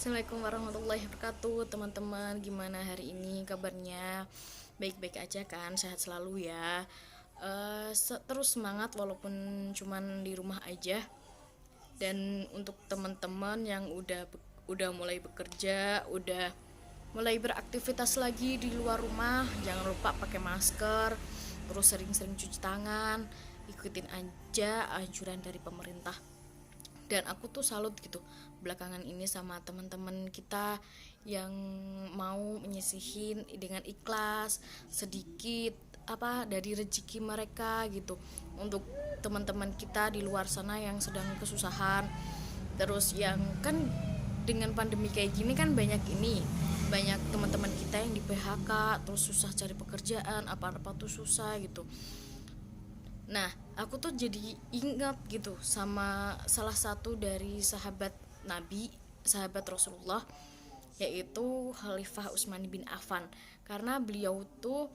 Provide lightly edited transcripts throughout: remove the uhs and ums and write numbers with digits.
Assalamualaikum warahmatullahi wabarakatuh. Teman-teman, gimana hari ini kabarnya? Baik-baik aja kan? Sehat selalu ya. Terus semangat walaupun cuman di rumah aja. Dan untuk teman-teman yang udah mulai bekerja, udah mulai beraktivitas lagi di luar rumah, jangan lupa pakai masker, terus sering-sering cuci tangan, ikutin aja anjuran dari pemerintah. Dan aku tuh salut gitu belakangan ini sama teman-teman kita yang mau menyisihin dengan ikhlas sedikit dari rezeki mereka gitu untuk teman-teman kita di luar sana yang sedang kesusahan. Terus yang kan dengan pandemi kayak gini kan banyak teman-teman kita yang di PHK, terus susah cari pekerjaan, apa-apa tuh susah gitu. Nah, aku tuh jadi ingat gitu sama salah satu dari sahabat Nabi, sahabat Rasulullah, yaitu Khalifah Utsman bin Affan. Karena beliau tuh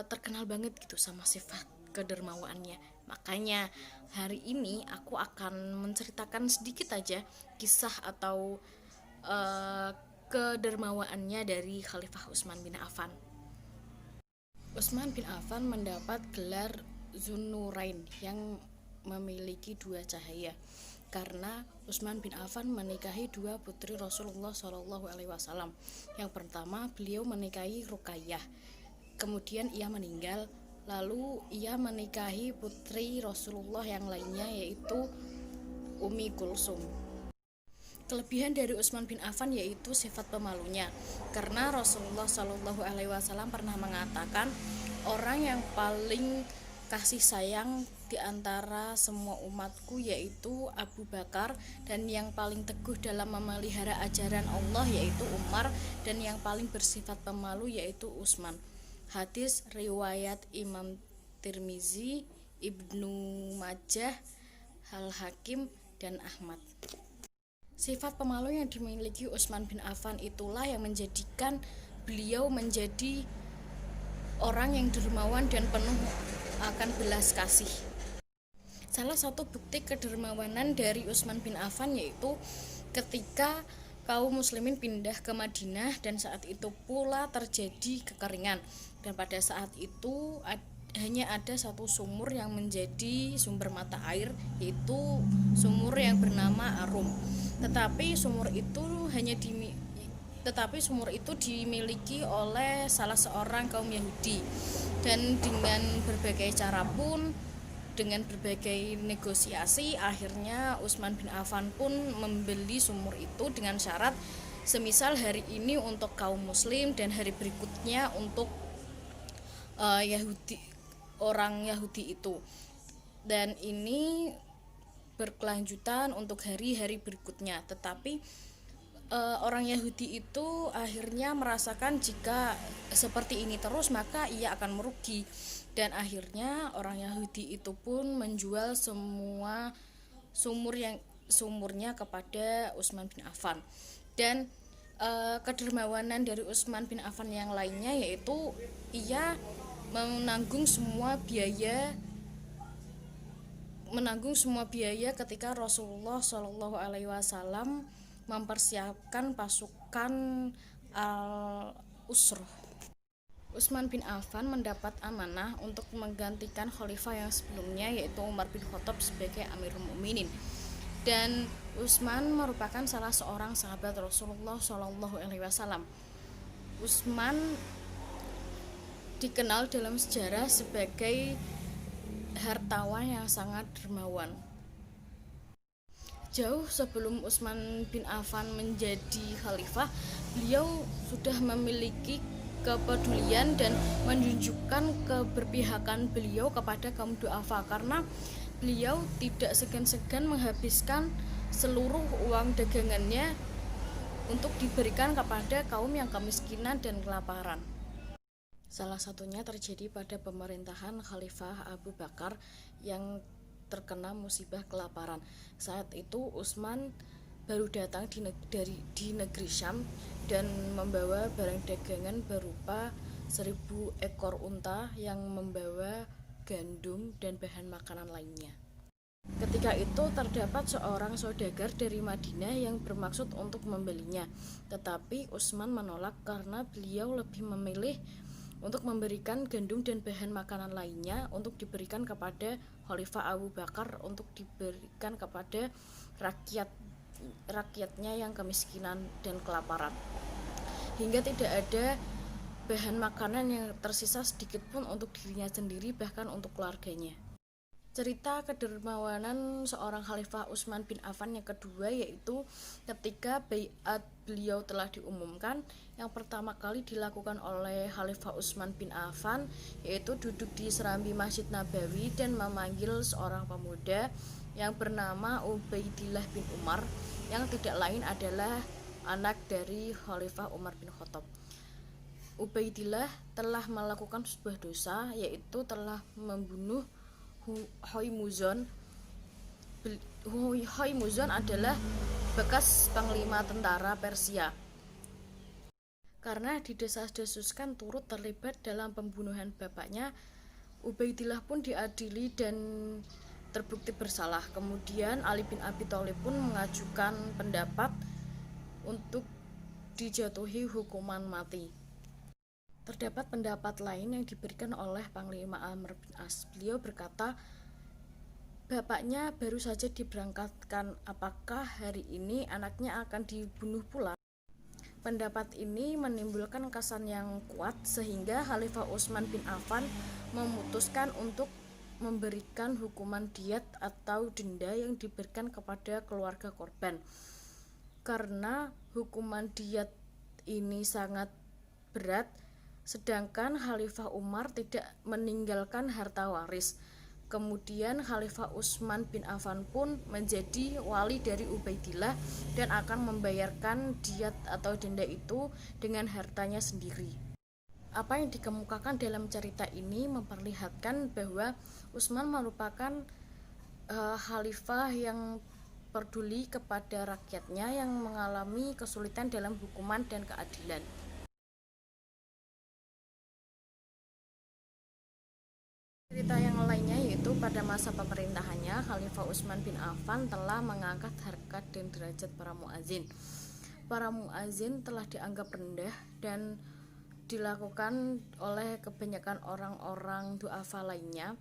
terkenal banget gitu sama sifat kedermawaannya. Makanya hari ini aku akan menceritakan sedikit aja kisah atau kedermawaannya dari Khalifah Utsman bin Affan. Utsman bin Affan mendapat gelar Zunnurain yang memiliki dua cahaya karena Utsman bin Affan menikahi dua putri Rasulullah SAW. Yang pertama beliau menikahi Ruqayyah, kemudian ia meninggal, lalu ia menikahi putri Rasulullah yang lainnya yaitu Ummi Kulsum. Kelebihan dari Utsman bin Affan yaitu sifat pemalunya, karena Rasulullah SAW pernah mengatakan orang yang paling kasih sayang di antara semua umatku yaitu Abu Bakar, dan yang paling teguh dalam memelihara ajaran Allah yaitu Umar, dan yang paling bersifat pemalu yaitu Utsman. Hadis riwayat Imam Tirmizi, Ibnu Majah, Al-Hakim, dan Ahmad. Sifat pemalu yang dimiliki Utsman bin Affan itulah yang menjadikan beliau menjadi orang yang dermawan dan penuh akan belas kasih. Salah satu bukti kedermawanan dari Utsman bin Affan yaitu ketika kaum muslimin pindah ke Madinah, dan saat itu pula terjadi kekeringan, dan pada saat itu hanya ada satu sumur yang menjadi sumber mata air, yaitu sumur yang bernama Arum. Tetapi sumur itu dimiliki oleh salah seorang kaum Yahudi, dan dengan berbagai cara pun, dengan berbagai negosiasi, akhirnya Utsman bin Affan pun membeli sumur itu dengan syarat semisal hari ini untuk kaum muslim dan hari berikutnya untuk orang Yahudi itu, dan ini berkelanjutan untuk hari-hari berikutnya. Tetapi orang Yahudi itu akhirnya merasakan jika seperti ini terus maka ia akan merugi, dan akhirnya orang Yahudi itu pun menjual semua sumurnya kepada Utsman bin Affan. Dan kedermawanan dari Utsman bin Affan yang lainnya yaitu ia menanggung semua biaya ketika Rasulullah SAW mempersiapkan pasukan Al-Usrah. Utsman bin Affan mendapat amanah untuk menggantikan khalifah yang sebelumnya yaitu Umar bin Khattab sebagai Amirul Mukminin. Dan Utsman merupakan salah seorang sahabat Rasulullah SAW. Utsman dikenal dalam sejarah sebagai hartawan yang sangat dermawan. Jauh sebelum Utsman bin Affan menjadi khalifah, beliau sudah memiliki kepedulian dan menunjukkan keberpihakan beliau kepada kaum duafa, karena beliau tidak segan-segan menghabiskan seluruh uang dagangannya untuk diberikan kepada kaum yang kemiskinan dan kelaparan. Salah satunya terjadi pada pemerintahan Khalifah Abu Bakar yang terkena musibah kelaparan. Saat itu Utsman baru datang di negeri Syam dan membawa barang dagangan berupa 1000 ekor unta yang membawa gandum dan bahan makanan lainnya. Ketika itu terdapat seorang saudagar dari Madinah yang bermaksud untuk membelinya, tetapi Utsman menolak karena beliau lebih memilih untuk memberikan gandum dan bahan makanan lainnya untuk diberikan kepada Khalifah Abu Bakar untuk diberikan kepada rakyatnya yang kemiskinan dan kelaparan, hingga tidak ada bahan makanan yang tersisa sedikit pun untuk dirinya sendiri, bahkan untuk keluarganya. Cerita kedermawanan seorang Khalifah Utsman bin Affan yang kedua yaitu ketika baiat beliau telah diumumkan, yang pertama kali dilakukan oleh Khalifah Utsman bin Affan yaitu duduk di serambi Masjid Nabawi dan memanggil seorang pemuda yang bernama Ubaidillah bin Umar, yang tidak lain adalah anak dari Khalifah Umar bin Khattab. Ubaidillah telah melakukan sebuah dosa, yaitu telah membunuh Hoymuzon. Hoymuzon adalah bekas panglima tentara Persia. Karena didesas-desuskan turut terlibat dalam pembunuhan bapaknya, Ubaidillah pun diadili dan terbukti bersalah. Kemudian Ali bin Abi Thalib pun mengajukan pendapat untuk dijatuhi hukuman mati. Terdapat pendapat lain yang diberikan oleh Panglima Amr bin As. Beliau berkata, bapaknya baru saja diberangkatkan, apakah hari ini anaknya akan dibunuh pula? Pendapat ini menimbulkan kesan yang kuat sehingga Khalifah Utsman bin Affan memutuskan untuk memberikan hukuman diat atau denda yang diberikan kepada keluarga korban. Karena hukuman diat ini sangat berat, sedangkan Khalifah Umar tidak meninggalkan harta waris. Kemudian Khalifah Utsman bin Affan pun menjadi wali dari Ubaidillah dan akan membayarkan diat atau denda itu dengan hartanya sendiri. Apa yang dikemukakan dalam cerita ini memperlihatkan bahwa Utsman merupakan khalifah yang peduli kepada rakyatnya yang mengalami kesulitan dalam hukuman dan keadilan. Cerita yang lainnya yaitu pada masa pemerintahannya, Khalifah Utsman bin Affan telah mengangkat harkat dan derajat para muazin. Para muazin telah dianggap rendah dan dilakukan oleh kebanyakan orang-orang du'afa lainnya,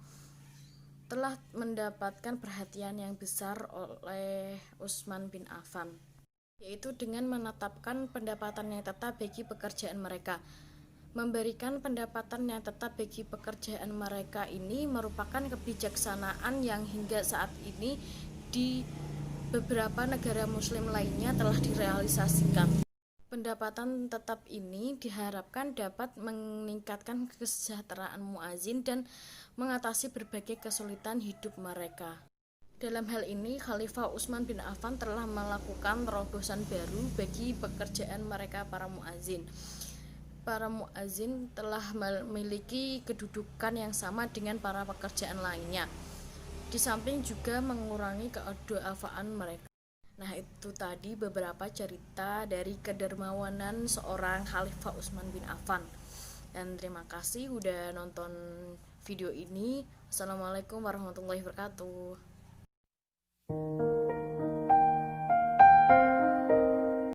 telah mendapatkan perhatian yang besar oleh Utsman bin Affan, yaitu dengan menetapkan pendapatan yang tetap bagi pekerjaan mereka. Memberikan pendapatan yang tetap bagi pekerjaan mereka ini merupakan kebijaksanaan yang hingga saat ini di beberapa negara muslim lainnya telah direalisasikan. Pendapatan tetap ini diharapkan dapat meningkatkan kesejahteraan muazin dan mengatasi berbagai kesulitan hidup mereka. Dalam hal ini, Khalifah Utsman bin Affan telah melakukan terobosan baru bagi pekerjaan mereka para muazin. Para muazin telah memiliki kedudukan yang sama dengan para pekerjaan lainnya, di samping juga mengurangi kedu'afaan mereka. Nah, itu tadi beberapa cerita dari kedermawanan seorang Khalifah Utsman bin Affan. Dan terima kasih udah nonton video ini. Assalamualaikum warahmatullahi wabarakatuh.